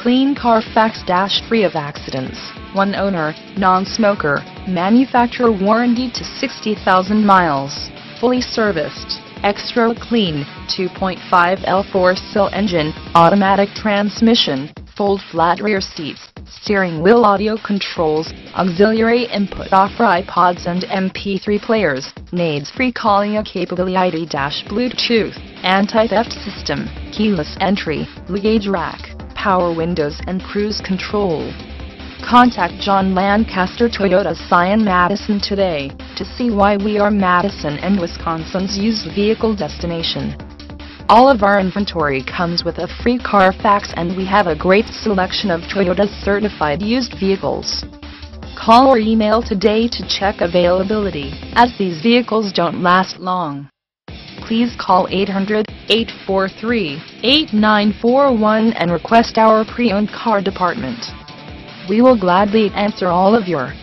clean Carfax - free of accidents, 1 owner, non-smoker, manufacturer warranty to 60,000 miles, fully serviced, extra clean, 2.5 L 4-cylinder engine, automatic transmission, fold flat rear seats, steering wheel audio controls, auxiliary input offer iPods and MP3 players, NAIDS free calling capability - Bluetooth, anti-theft system, keyless entry, luggage rack, power windows and cruise control. Contact John Lancaster Toyota Scion Madison today, to see why we are Madison and Wisconsin's used vehicle destination. All of our inventory comes with a free Carfax and we have a great selection of Toyota's certified used vehicles. Call or email today to check availability, as these vehicles don't last long. Please call 800-843-8941 and request our pre-owned car department. We will gladly answer all of your